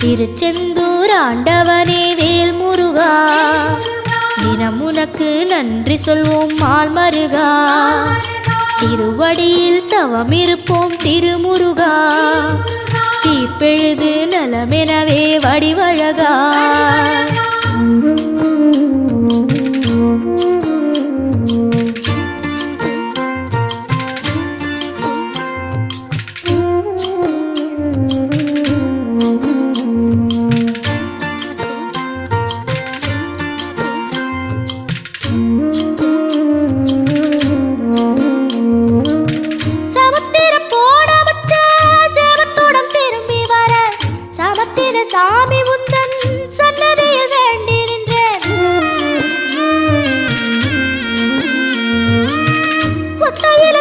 திருச்செந்தூர் ஆண்டவனே வேல் முருகா, தினம் உனக்கு நன்றி சொல்வோம் மால் மருகா. திருவடியில் தவம் இருப்போம் திருமுருகா, தீப்பெழுது நலமெனவே வடிவழகா. சாமி உந்தன் சன்னதியில் வேண்டி நின்றேன். ஒத்தையில